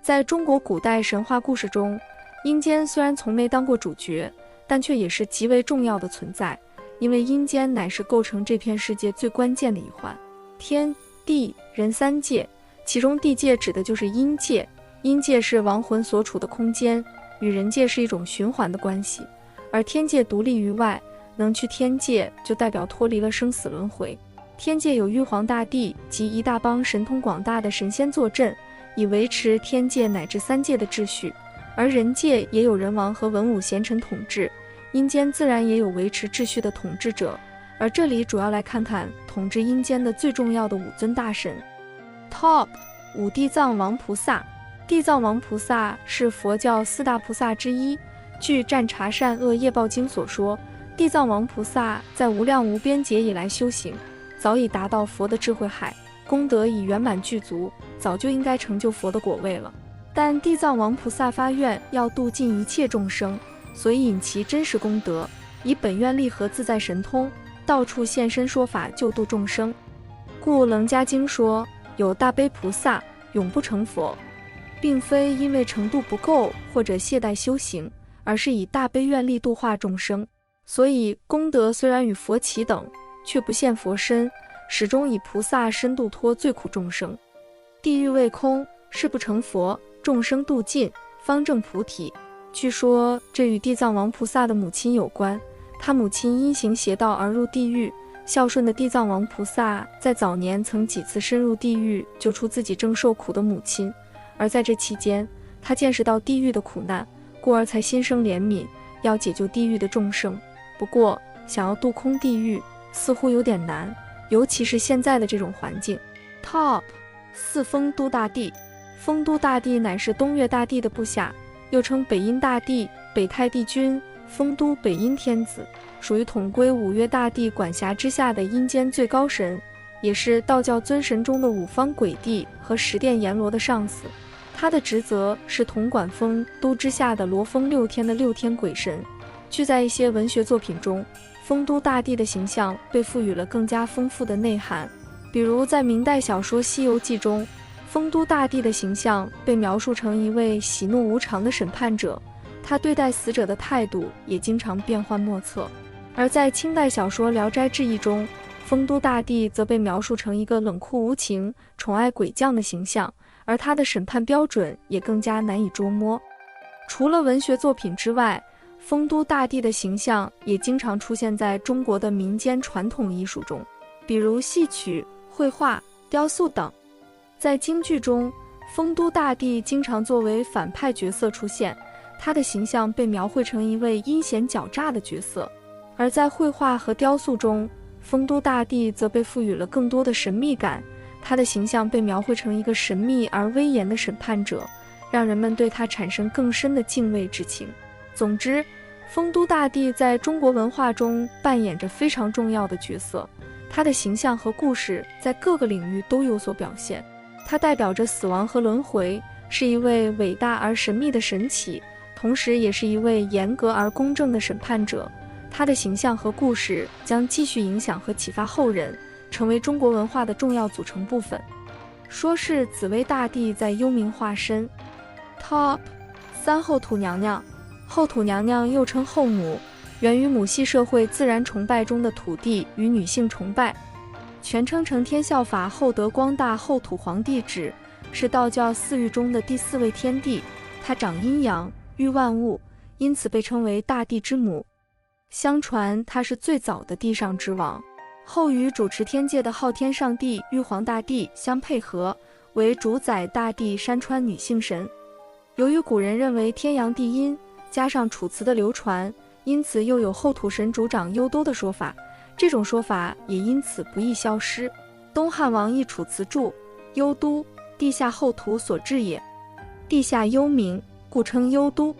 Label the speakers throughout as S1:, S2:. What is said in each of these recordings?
S1: 在中国古代神话故事中，阴间虽然从没当过主角，但却也是极为重要的存在，因为阴间乃是构成这片世界最关键的一环。天、地、人三界，其中地界指的就是阴界，阴界是亡魂所处的空间，与人界是一种循环的关系，而天界独立于外，能去天界就代表脱离了生死轮回。天界有玉皇大帝及一大帮神通广大的神仙坐镇，以维持天界乃至三界的秩序，而人界也有人王和文武贤臣统治，阴间自然也有维持秩序的统治者。而这里主要来看看统治阴间的最重要的5尊大神。 Top 5地藏王菩萨。地藏王菩萨是佛教4大菩萨之一，据《占察善恶业报经》所说，地藏王菩萨在无量无边劫以来修行，早已达到佛的智慧海，功德已圆满具足，早就应该成就佛的果位了。但地藏王菩萨发愿要度尽一切众生，所以引其真实功德，以本愿力和自在神通，到处现身说法救度众生。故楞伽经说，有大悲菩萨永不成佛，并非因为程度不够或者懈怠修行，而是以大悲愿力度化众生。所以功德虽然与佛齐等，却不现佛身，始终以菩萨身度脱最苦众生。地狱未空，誓不成佛，众生度尽，方证菩提。据说这与地藏王菩萨的母亲有关，他母亲因行邪道而入地狱，孝顺的地藏王菩萨在早年曾几次深入地狱救出自己正受苦的母亲，而在这期间他见识到地狱的苦难，故而才心生怜悯，要解救地狱的众生。不过想要渡空地狱似乎有点难，尤其是现在的这种环境。 Top 4酆都大帝。酆都大帝乃是东岳大帝的部下，又称北阴大帝、北太帝君、酆都北阴天子，属于统归5岳大帝管辖之下的阴间最高神，也是道教尊神中的5方鬼帝和10殿阎罗的上司。他的职责是统管酆都之下的罗峰6天的6天鬼神。据在一些文学作品中，酆都大帝的形象被赋予了更加丰富的内涵，比如在明代小说《西游记》中，酆都大帝的形象被描述成一位喜怒无常的审判者，他对待死者的态度也经常变幻莫测。而在清代小说《聊斋志异》中，酆都大帝则被描述成一个冷酷无情、宠爱鬼将的形象，而他的审判标准也更加难以捉摸。除了文学作品之外，酆都大帝的形象也经常出现在中国的民间传统艺术中，比如戏曲、绘画、雕塑等。在京剧中，酆都大帝经常作为反派角色出现，他的形象被描绘成一位阴险狡诈的角色。而在绘画和雕塑中，酆都大帝则被赋予了更多的神秘感，他的形象被描绘成一个神秘而威严的审判者，让人们对他产生更深的敬畏之情。总之，酆都大帝在中国文化中扮演着非常重要的角色，他的形象和故事在各个领域都有所表现。他代表着死亡和轮回，是一位伟大而神秘的神祇，同时也是一位严格而公正的审判者。他的形象和故事将继续影响和启发后人，成为中国文化的重要组成部分。说是紫薇大帝在幽冥化身。 Top 3后土娘娘。后土娘娘又称后母，源于母系社会自然崇拜中的土地与女性崇拜，全称承天效法厚德光大后土皇帝旨，是道教4御中的第4位天帝，她掌阴阳，育万物，因此被称为大地之母。相传她是最早的地上之王，后与主持天界的昊天上帝玉皇大帝相配合，为主宰大地山川女性神。由于古人认为天阳地阴，加上楚辞的流传，因此又有后土神主掌幽都的说法，这种说法也因此不易消失。东汉王奕楚辞注：幽都，地下后土所治也，地下幽冥，故称幽都。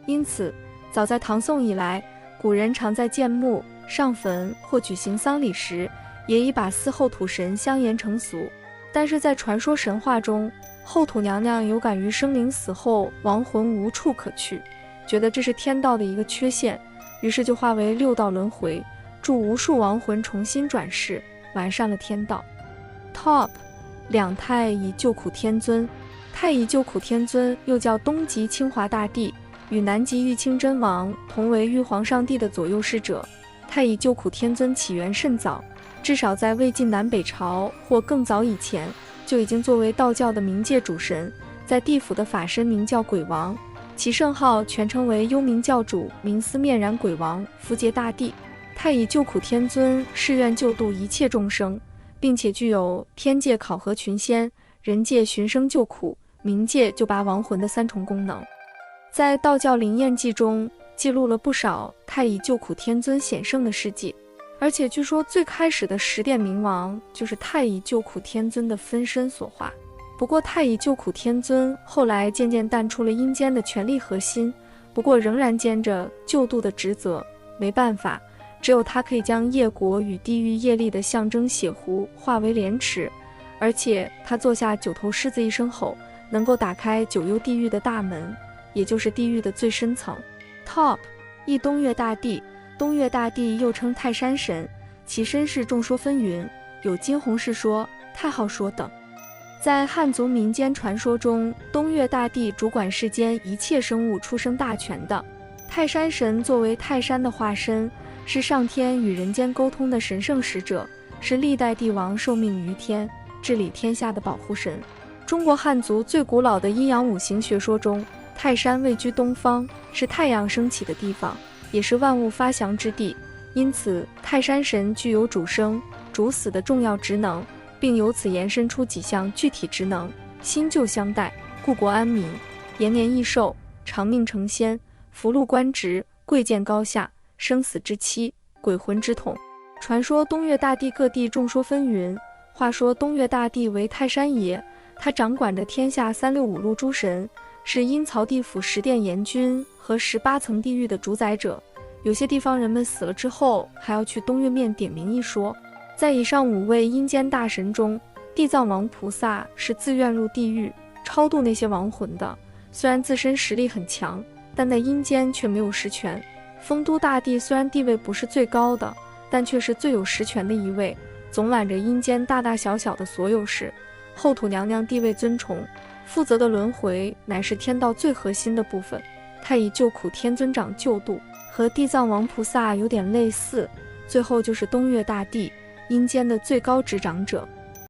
S1: 因此早在唐宋以来，古人常在建墓、上坟或举行丧礼时，也已把祀后土神相沿成俗。但是在传说神话中，后土娘娘有感于生灵死后亡魂无处可去，觉得这是天道的一个缺陷，于是就化为6道轮回，助无数亡魂重新转世，完善了天道。 Top 2太乙救苦天尊。太乙救苦天尊又叫东极清华大帝，与南极玉清真王同为玉皇上帝的左右侍者。太乙救苦天尊起源甚早，至少在魏晋南北朝或更早以前，就已经作为道教的冥界主神，在地府的法身名叫鬼王，其圣号全称为幽冥教主冥思面然鬼王符节大帝。太乙救苦天尊誓愿救度一切众生，并且具有天界考核群仙、人界寻声救苦、冥界救拔亡魂的三重功能。在道教灵验记中记录了不少太乙救苦天尊显圣的事迹，而且据说最开始的十殿冥王就是太乙救苦天尊的分身所化。不过太乙救苦天尊后来渐渐淡出了阴间的权力核心，不过仍然兼着救度的职责。没办法，只有他可以将业果与地狱业力的象征血狐化为廉耻，而且他做下九头狮子一声吼，能够打开九幽地狱的大门，也就是地狱的最深层。 Top 一东岳大帝，东岳大帝又称泰山神，其身世众说纷纭，有金洪世说、太昊说等。在汉族民间传说中，东岳大帝主管世间一切生物出生大权的。泰山神作为泰山的化身，是上天与人间沟通的神圣使者，是历代帝王受命于天、治理天下的保护神。中国汉族最古老的阴阳五行学说中，泰山位居东方，是太阳升起的地方，也是万物发祥之地，因此泰山神具有主生、主死的重要职能，并由此延伸出几项具体职能：新旧相待、故国安民、延年益寿、长命成仙、福禄官职、贵贱高下、生死之期、鬼魂之统。传说东岳大帝各地众说纷纭，话说东岳大帝为泰山爷，他掌管着天下365路诸神，是阴曹地府10殿阎君和18层地狱的主宰者。有些地方人们死了之后还要去东岳面点名一说。在以上5位阴间大神中，地藏王菩萨是自愿入地狱超度那些亡魂的，虽然自身实力很强，但在阴间却没有实权。丰都大帝虽然地位不是最高的，但却是最有实权的一位，总揽着阴间大大小小的所有事。后土娘娘地位尊崇，负责的轮回乃是天道最核心的部分。太乙救苦天尊掌救度，和地藏王菩萨有点类似。最后就是东岳大帝，阴间的最高执掌者。